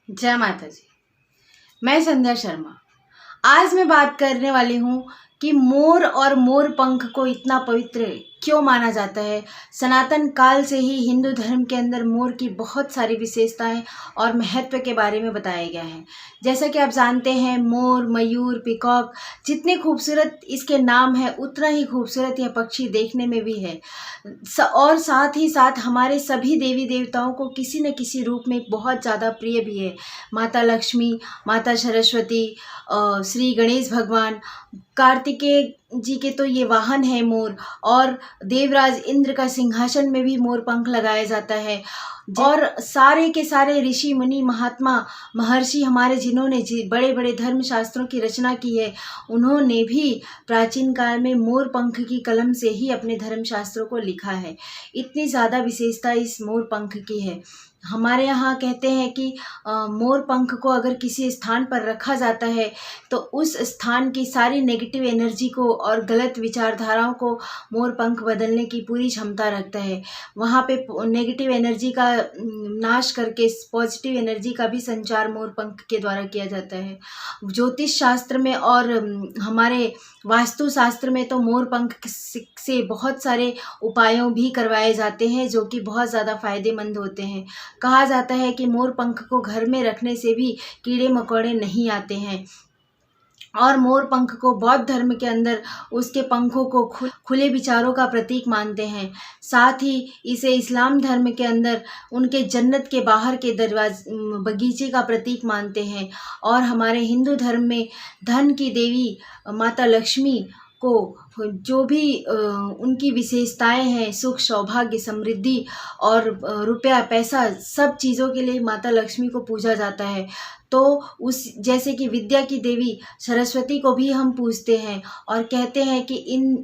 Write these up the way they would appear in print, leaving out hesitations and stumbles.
जय माता जी। मैं संध्या शर्मा। आज मैं बात करने वाली हूँ कि मोर और मोर पंख को इतना पवित्र क्यों माना जाता है। सनातन काल से ही हिंदू धर्म के अंदर मोर की बहुत सारी विशेषताएं और महत्व के बारे में बताया गया है। जैसा कि आप जानते हैं, मोर, मयूर, पीकॉक जितने खूबसूरत इसके नाम है, उतना ही खूबसूरत यह पक्षी देखने में भी है। और साथ ही साथ हमारे सभी देवी देवताओं को किसी न किसी रूप में बहुत ज़्यादा प्रिय भी है। माता लक्ष्मी, माता सरस्वती, श्री गणेश भगवान, कार्तिकेय जी के तो ये वाहन है मोर, और देवराज इंद्र का सिंहासन में भी मोर पंख लगाया जाता है। और सारे के सारे ऋषि मुनि महात्मा महर्षि हमारे, जिन्होंने बड़े बड़े धर्म शास्त्रों की रचना की है, उन्होंने भी प्राचीन काल में मोर पंख की कलम से ही अपने धर्म शास्त्रों को लिखा है। इतनी ज़्यादा विशेषता इस मोर पंख की है। हमारे यहाँ कहते हैं कि मोर पंख को अगर किसी स्थान पर रखा जाता है तो उस स्थान की सारी नेगेटिव एनर्जी को और गलत विचारधाराओं को मोर पंख बदलने की पूरी क्षमता रखता है। वहाँ पे नेगेटिव एनर्जी का नाश करके पॉजिटिव एनर्जी का भी संचार मोर पंख के द्वारा किया जाता है। ज्योतिष शास्त्र में और हमारे वास्तु शास्त्र में तो मोर पंख से बहुत सारे उपायों भी करवाए जाते हैं, जो कि बहुत ज़्यादा फायदेमंद होते हैं। कहा जाता है कि मोर पंख को घर में रखने से भी कीड़े मकोड़े नहीं आते हैं। और मोर पंख को बौद्ध धर्म के अंदर उसके पंखों को खुले विचारों का प्रतीक मानते हैं। साथ ही इसे इस्लाम धर्म के अंदर उनके जन्नत के बाहर के बगीचे का प्रतीक मानते हैं। और हमारे हिंदू धर्म में धन की देवी माता लक्ष्मी को जो भी उनकी विशेषताएं हैं, सुख, सौभाग्य, समृद्धि और रुपया, पैसा, सब चीज़ों के लिए माता लक्ष्मी को पूजा जाता है। तो उस जैसे कि विद्या की देवी सरस्वती को भी हम पूजते हैं और कहते हैं कि इन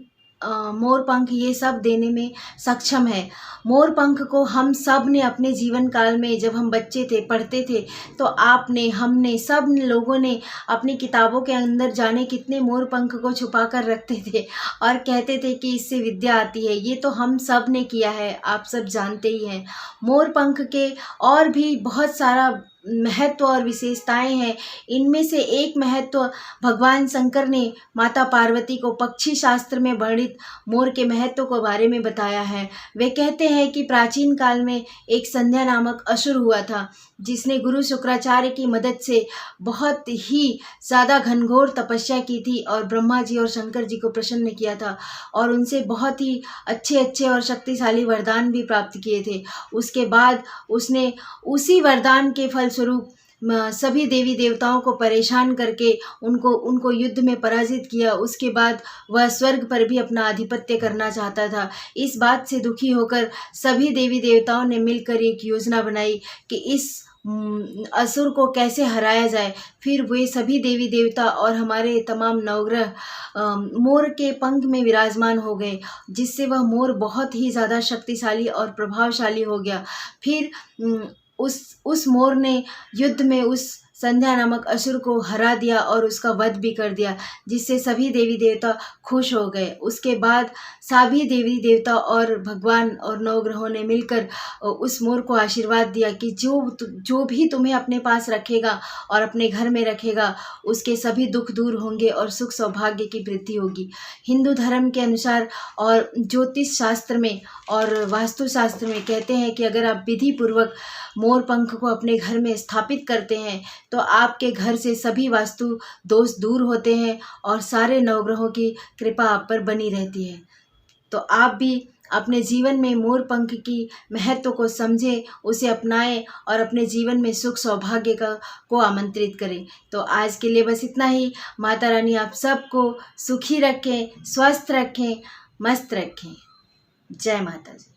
मोर पंख ये सब देने में सक्षम है। मोर पंख को हम सब ने अपने जीवन काल में, जब हम बच्चे थे, पढ़ते थे, तो आपने, हमने, सब लोगों ने अपनी किताबों के अंदर जाने कितने मोर पंख को छुपा कर रखते थे और कहते थे कि इससे विद्या आती है। ये तो हम सब ने किया है, आप सब जानते ही हैं। मोर पंख के और भी बहुत सारा महत्व और विशेषताएं हैं। इनमें से एक महत्व भगवान शंकर ने माता पार्वती को पक्षी शास्त्र में वर्णित मोर के महत्व के बारे में बताया है। वे कहते हैं कि प्राचीन काल में एक संध्या नामक असुर हुआ था, जिसने गुरु शुक्राचार्य की मदद से बहुत ही ज़्यादा घनघोर तपस्या की थी और ब्रह्मा जी और शंकर जी को प्रसन्न किया था और उनसे बहुत ही अच्छे अच्छे और शक्तिशाली वरदान भी प्राप्त किए थे। उसके बाद उसने उसी वरदान के फलस्वरूप सभी देवी देवताओं को परेशान करके उनको युद्ध में पराजित किया। उसके बाद वह स्वर्ग पर भी अपना आधिपत्य करना चाहता था। इस बात से दुखी होकर सभी देवी देवताओं ने मिलकर एक योजना बनाई कि इस असुर को कैसे हराया जाए। फिर वे सभी देवी देवता और हमारे तमाम नवग्रह मोर के पंख में विराजमान हो गए, जिससे वह मोर बहुत ही ज़्यादा शक्तिशाली और प्रभावशाली हो गया। फिर उस मोर ने युद्ध में उस संध्या नामक असुर को हरा दिया और उसका वध भी कर दिया, जिससे सभी देवी देवता खुश हो गए। उसके बाद सभी देवी देवता और भगवान और नवग्रहों ने मिलकर उस मोर को आशीर्वाद दिया कि जो भी तुम्हें अपने पास रखेगा और अपने घर में रखेगा, उसके सभी दुख दूर होंगे और सुख सौभाग्य की वृद्धि होगी। हिंदू धर्म के अनुसार और ज्योतिष शास्त्र में और वास्तु शास्त्र में कहते हैं कि अगर आप विधि पूर्वक मोर पंख को अपने घर में स्थापित करते हैं तो आपके घर से सभी वास्तु दोष दूर होते हैं और सारे नवग्रहों की कृपा आप पर बनी रहती है। तो आप भी अपने जीवन में मोर पंख की महत्व को समझें, उसे अपनाएं और अपने जीवन में सुख सौभाग्य को आमंत्रित करें। तो आज के लिए बस इतना ही। माता रानी आप सबको सुखी रखें, स्वस्थ रखें, मस्त रखें। जय माता जी।